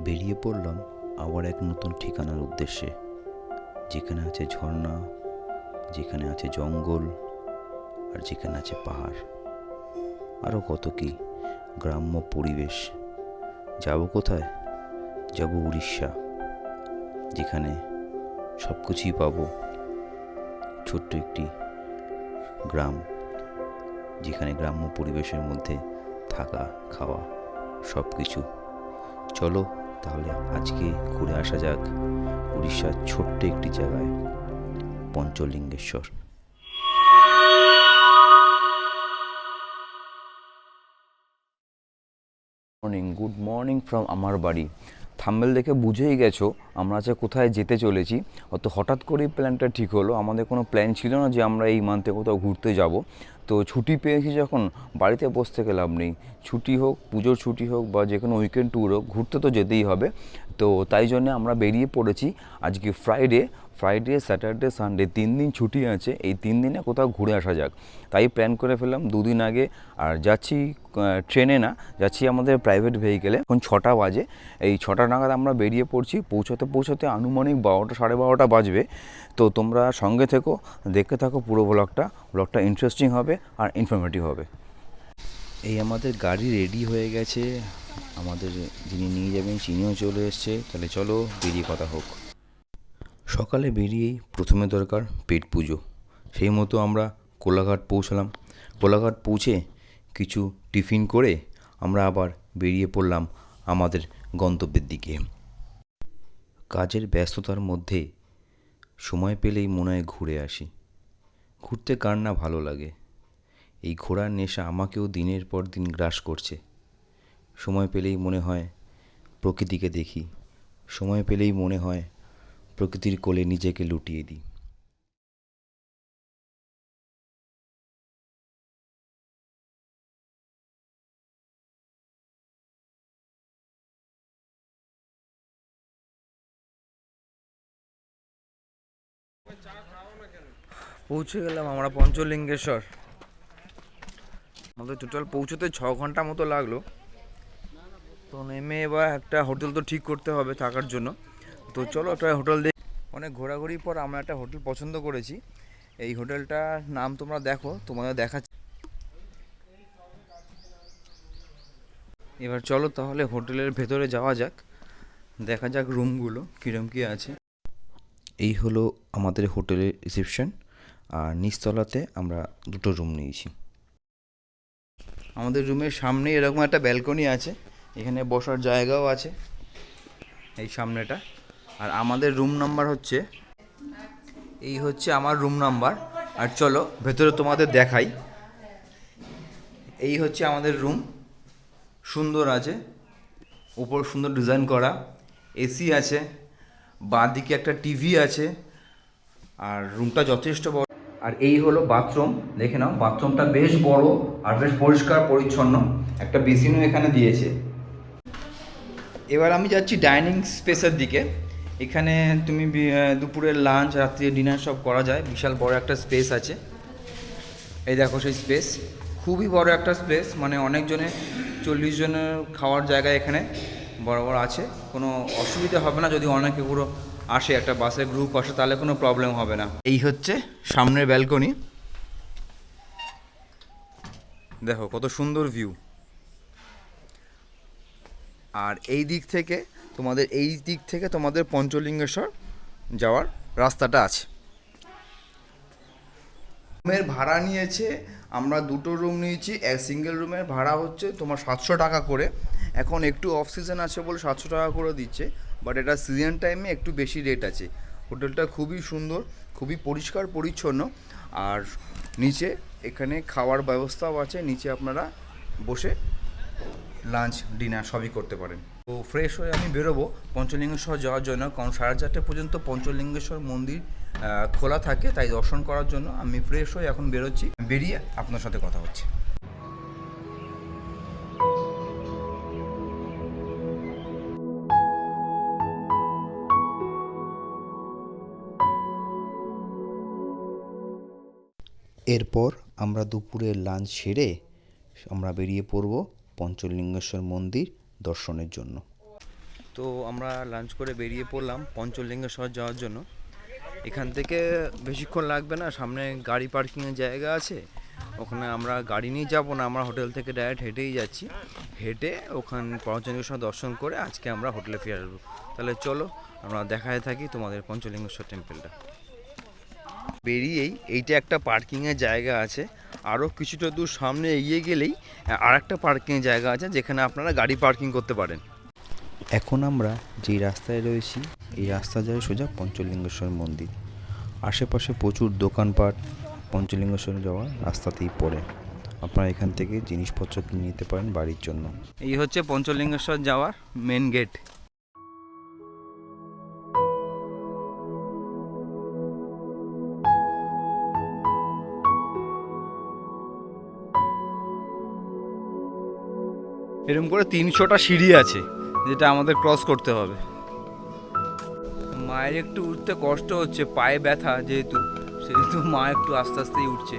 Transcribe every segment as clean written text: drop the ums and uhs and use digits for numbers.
বেরিয়ে পড়লাম আবার এক নতুন ঠিকানার উদ্দেশ্যে, যেখানে আছে ঝর্ণা, যেখানে আছে জঙ্গল, আর যেখানে আছে পাহাড়, আরও কত কি গ্রাম্য পরিবেশ। যাব কোথায়? যাব উড়িষ্যা, যেখানে সব কিছুই পাবো। ছোট্ট একটি গ্রাম, যেখানে গ্রাম্য পরিবেশের মধ্যে থাকা, খাওয়া সব কিছু। চলো তাহলে আজকে ঘুরে আসা যাক উড়িষ্যার ছোট্ট একটি জায়গায়, পঞ্চলিঙ্গেশ্বর। গুড মর্নিং ফ্রম আমার বাড়ি। থাম্বেল দেখে বুঝেই গেছো আমরা আজকে কোথায় যেতে চলেছি। অত হঠাৎ করেই প্ল্যানটা ঠিক হলো, আমাদের কোনো প্ল্যান ছিল না যে আমরা এই মান্থে কোথাও ঘুরতে যাব। তো ছুটি পেয়েছি যখন, বাড়িতে বসে থেকে লাভ নেই। ছুটি হোক, পুজোর ছুটি হোক, বা যে কোনো উইকেন্ড ট্যুর হোক, ঘুরতে তো যেতেই হবে। তো তাই জন্যে আমরা বেরিয়ে পড়েছি। আজকে ফ্রাইডে, স্যাটারডে, সানডে 3 দিন ছুটি আছে। এই 3 দিনে কোথাও ঘুরে আসা যাক, তাই প্ল্যান করে ফেললাম 2 দিন আগে। আর যাচ্ছি ট্রেনে না, যাচ্ছি আমাদের প্রাইভেট ভেহিকেলে। এখন 6টা বাজে, এই 6টা নাগাদ আমরা বেরিয়ে পড়ছি। পৌঁছাতে আনুমানিক 12টা, সাড়ে 12টা বাজবে। তো তোমরা সঙ্গে থেকো, দেখতে থাকো পুরো ব্লগটা ইন্টারেস্টিং হবে আর ইনফরমেটিভ হবে। এই আমাদের গাড়ি রেডি হয়ে গেছে, আমাদের যিনি নিয়ে যাবেন চিনিও চলে এসছে। তাহলে চলো বেরিয়ে কথা হোক। সকালে বেরিয়েই প্রথমে দরকার পেট পুজো। সেই মতো আমরা কোলাঘাট পৌঁছলাম। কোলাঘাট পৌঁছে কিছু টিফিন করে আমরা আবার বেরিয়ে পড়লাম আমাদের গন্তব্যের দিকে। কাজের ব্যস্ততার মধ্যে সময় পেলেই মনে হয় ঘুরে আসি। ঘুরতে কার না ভালো লাগে। এই ঘোরার নেশা আমাকেও দিনের পর দিন গ্রাস করছে। সময় পেলেই মনে হয় প্রকৃতিকে দেখি, সময় পেলেই মনে হয় প্রকৃতির কোলে নিজেকে লুটিয়ে দিই। পৌঁছে গেলাম আমরা পঞ্চলিঙ্গেশ্বর। আমাদের টোটাল পৌঁছতে 6 ঘন্টা মতো লাগলো। তো নেমে এবার একটা হোটেল তো ঠিক করতে হবে থাকার জন্য। তো চলো একটা হোটেল দেখি। অনেক ঘোরাঘুরির পর আমরা একটা হোটেল পছন্দ করেছি। এই হোটেলটার নাম তোমরা দেখো, তোমাদের দেখাচ্ছি। এবার চলো তাহলে হোটেলের ভেতরে যাওয়া যাক, দেখা যাক রুমগুলো কীরকম কী আছে। এই হলো আমাদের হোটেলের রিসেপশন, আর নিচতলাতে আমরা 2টো রুম নিয়েছি। আমাদের রুমের সামনে এরকম একটা ব্যালকনি আছে, এখানে বসার জায়গাও আছে এই সামনেটা। আর আমাদের রুম নাম্বার হচ্ছে, এই হচ্ছে আমার রুম নাম্বার। আর চলো ভেতরে তোমাদের দেখাই। এই হচ্ছে আমাদের রুম, সুন্দর আছে, উপর সুন্দর ডিজাইন করা, এসি আছে, বাঁদিকে একটা টিভি আছে, আর রুমটা যথেষ্ট বড়। আর এই হলো বাথরুম, দেখে নাও বাথরুমটা বেশ বড় আর বেশ পরিষ্কার পরিচ্ছন্ন। একটা বেসিনও এখানে দিয়েছে। এবার আমি যাচ্ছি ডাইনিং স্পেসের দিকে। এখানে তুমি দুপুরের লাঞ্চ, রাত্রে ডিনার সব করা যায়। বিশাল বড় একটা স্পেস আছে, এই দেখো সেই স্পেস। খুবই বড় একটা স্পেস, মানে অনেকজনে 40 জনের খাওয়ার জায়গা এখানে বড় বড় আছে। কোনো অসুবিধা হবে না, যদি অনেকে পুরো আসে, একটা বাসের গ্রুপ আসে, তাহলে কোনো প্রবলেম হবে না। এই হচ্ছে সামনের ব্যালকনি, দেখো কত সুন্দর ভিউ। আর এই দিক থেকে তোমাদের পঞ্চলিঙ্গেশ্বর যাওয়ার রাস্তাটা আছে। রুমের ভাড়া নিয়েছে, আমরা 2টো রুম নিয়েছি। এক সিঙ্গেল রুমের ভাড়া হচ্ছে তোমার 700 টাকা করে। এখন একটু অফ সিজন আছে বলে 700 টাকা করে দিচ্ছে, বাট এটা সিজন টাইমে একটু বেশি রেট আছে। হোটেলটা খুবই সুন্দর, খুবই পরিষ্কার পরিচ্ছন্ন। আর নিচে এখানে খাওয়ার ব্যবস্থাও আছে, নিচে আপনারা বসে লাঞ্চ ডিনার সবই করতে পারেন। তো ফ্রেশ হয়ে আমি বেরোবো পঞ্চলিঙ্গেশ্বর যাওয়ার জন্য, কারণ 4:30 পর্যন্ত পঞ্চলিঙ্গেশ্বর মন্দির খোলা থাকে, তাই দর্শন করার জন্য আমি ফ্রেশ হয়ে এখন বেরোচ্ছি। বেরিয়ে আপনার সাথে কথা হচ্ছে। এরপর আমরা দুপুরের লাঞ্চ সেরে আমরা বেরিয়ে পড়ব পঞ্চলিঙ্গেশ্বর মন্দির দর্শনের জন্য। তো আমরা লাঞ্চ করে বেরিয়ে পড়লাম পঞ্চলিঙ্গেশ্বর যাওয়ার জন্য। এখান থেকে বেশিক্ষণ লাগবে না, সামনে গাড়ি পার্কিংয়ের জায়গা আছে, ওখানে আমরা গাড়ি নিয়ে যাব না, আমরা হোটেল থেকে ডাইরেক্ট হেঁটেই যাচ্ছি। হেঁটে ওখানে পঞ্চলিঙ্গেশ্বর দর্শন করে আজকে আমরা হোটেলে ফিরে আসবো। তাহলে চলো আমরা দেখাতে থাকি তোমাদের পঞ্চলিঙ্গেশ্বর টেম্পলটা। বেরিয়েই এইটা একটা পার্কিংয়ের জায়গা আছে, আরও কিছুটা দূর সামনে এগিয়ে গেলেই আর একটা পার্কিংয়ের জায়গা আছে যেখানে আপনারা গাড়ি পার্কিং করতে পারেন। এখন আমরা যেই রাস্তায় রয়েছি এই রাস্তা যায় সোজা পঞ্চলিঙ্গেশ্বর মন্দির। আশেপাশে প্রচুর দোকানপাট পঞ্চলিঙ্গেশ্বর যাওয়ার রাস্তাতেই পড়ে। আপনারা এখান থেকে জিনিসপত্র কিনে নিতে পারেন বাড়ির জন্য। এই হচ্ছে পঞ্চলিঙ্গেশ্বর যাওয়ার মেন গেট। এরকম করে 300টা সিঁড়ি আছে যেটা আমাদের ক্রস করতে হবে। মায়ের একটু উঠতে কষ্ট হচ্ছে, পায়ে ব্যথা সেহেতু মা একটু আস্তে আস্তেই উঠছে।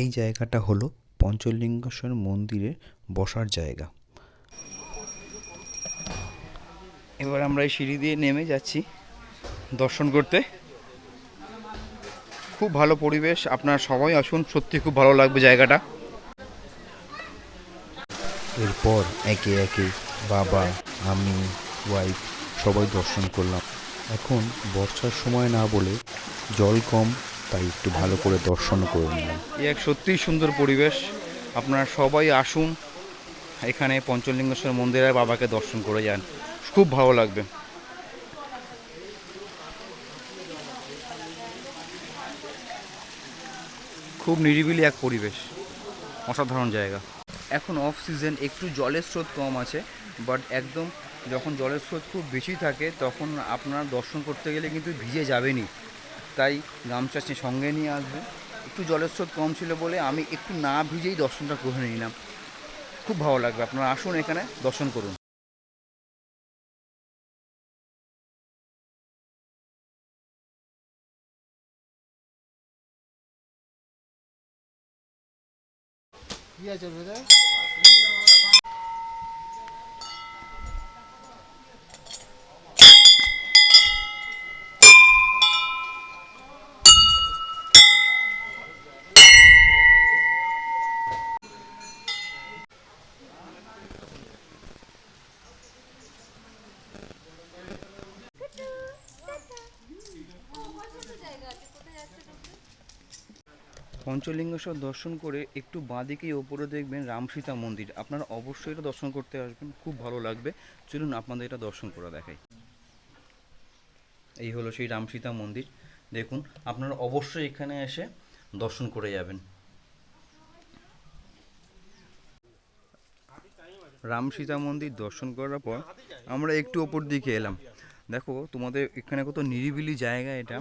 এই জায়গাটা হলো পঞ্চলিঙ্গেশ্বর মন্দিরের বসার জায়গা। এবার আমরা এই সিঁড়ি দিয়ে নেমে যাচ্ছি দর্শন করতে। খুব ভালো পরিবেশ, আপনারা সবাই আসুন, সত্যি খুব ভালো লাগবে জায়গাটা। এরপর একে একে বাবা, আমি, ওয়াইফ সবাই দর্শন করলাম। এখন বর্ষার সময় না বলে জল কম, তাই একটু ভালো করে দর্শন করে নিলাম। এক সত্যিই সুন্দর পরিবেশ, আপনারা সবাই আসুন এখানে পঞ্চলিঙ্গেশ্বর মন্দিরে বাবাকে দর্শন করে যান, খুব ভালো লাগবে। খুব নিরিবিলি এক পরিবেশ, অসাধারণ জায়গা। এখন অফ সিজন, একটু জলের স্রোত কম আছে, বাট একদম যখন জলের স্রোত খুব বেশি থাকে তখন আপনারা দর্শন করতে গেলে কিন্তু ভিজে যাবেনই, তাই গামছা সঙ্গে নিয়ে আসবে। একটু জলের স্রোত কম ছিল বলে আমি একটু না ভিজেই দর্শনটা করে নিলাম। খুব ভালো লাগবে, আপনারা আসুন এখানে দর্শন করুন। পঞ্চলিঙ্গেশ্বর দর্শন করে একটু বাঁদিকেই ওপরে দেখবেন রামসীতা মন্দির, আপনারা অবশ্যই এটা দর্শন করতে আসবেন, খুব ভালো লাগবে। চলুন আপনাদের এটা দর্শন করে দেখাই। এই হলো সেই রামসীতা মন্দির, দেখুন আপনারা অবশ্যই এখানে এসে দর্শন করে যাবেন। রামসীতা মন্দির দর্শন করার পর আমরা একটু ওপর দিকে এলাম। দেখো তোমাদের এখানে কত নিরিবিলি জায়গা এটা।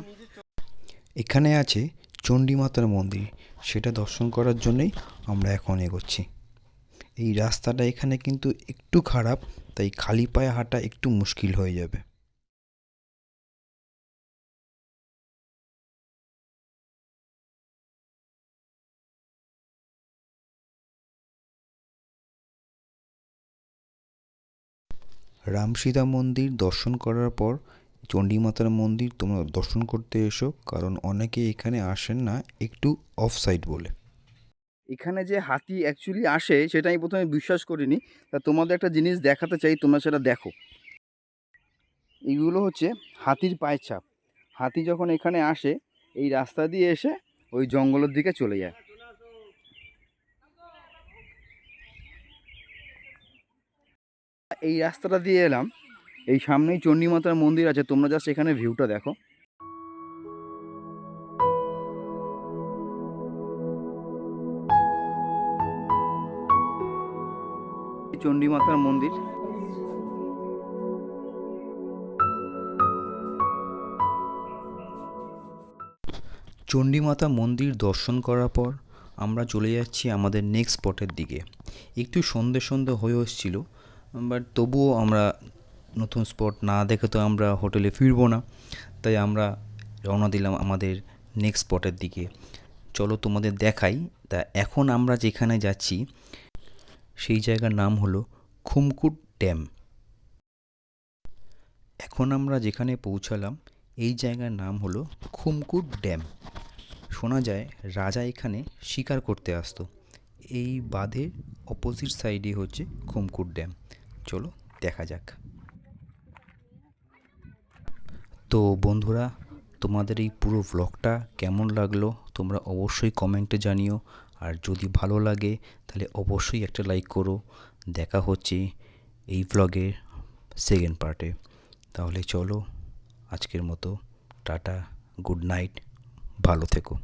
এখানে আছে চণ্ডী মাতার মন্দির, সেটা দর্শন করার জন্যই আমরা এখন এগোচ্ছি। এই রাস্তাটা এখানে কিন্তু একটু খারাপ, তাই খালি পায়ে হাঁটা একটু মুশকিল হয়ে যাবে। রামসীতা মন্দির দর্শন করার পর চণ্ডী মাতার মন্দির তোমরা দর্শন করতে এসো, কারণ অনেকে এখানে আসেন না একটু অফ সাইড বলে। এখানে যে হাতি অ্যাকচুয়ালি আসে সেটা আমি প্রথমে বিশ্বাস করিনি, তা তোমাদের একটা জিনিস দেখাতে চাই, তোমরা সেটা দেখো। এইগুলো হচ্ছে হাতির পায়ের ছাপ। হাতি যখন এখানে আসে এই রাস্তা দিয়ে এসে ওই জঙ্গলের দিকে চলে যায়। এই রাস্তাটা দিয়ে এলাম, এই সামনেই চণ্ডী মাতার মন্দির আছে, তোমরা জাস্ট এখানে ভিউটা দেখো। চণ্ডী মাতার মন্দির। চণ্ডী মাতা মন্দির দর্শন করার পর আমরা চলে যাচ্ছি আমাদের নেক্সট স্পটের দিকে। একটু সন্ধে সন্ধে হয়ে এসেছিলো, বাট তবুও আমরা নতুন স্পট না দেখে তো আমরা হোটেলে ফিরবো না, তাই আমরা রওনা দিলাম আমাদের নেক্সট স্পটের দিকে। চলো তোমাদের দেখাই। তা এখন আমরা যেখানে যাচ্ছি সেই জায়গার নাম হলো খুমকুট ড্যাম। এখন আমরা যেখানে পৌঁছালাম এই জায়গার নাম হলো খুমকুট ড্যাম। শোনা যায় রাজা এখানে শিকার করতে আসতো। এই বাঁধের অপোজিট সাইডে হচ্ছে খুমকুট ড্যাম। চলো দেখা যাক। তো বন্ধুরা, তোমাদের এই পুরো ভ্লগটা কেমন লাগলো তোমরা অবশ্যই কমেন্টে জানিও। আর যদি ভালো লাগে তাহলে অবশ্যই একটা লাইক করো। দেখা হচ্ছে এই ভ্লগের সেকেন্ড পার্টে। তাহলে চলো আজকের মতো টাটা, গুড নাইট, ভালো থেকো।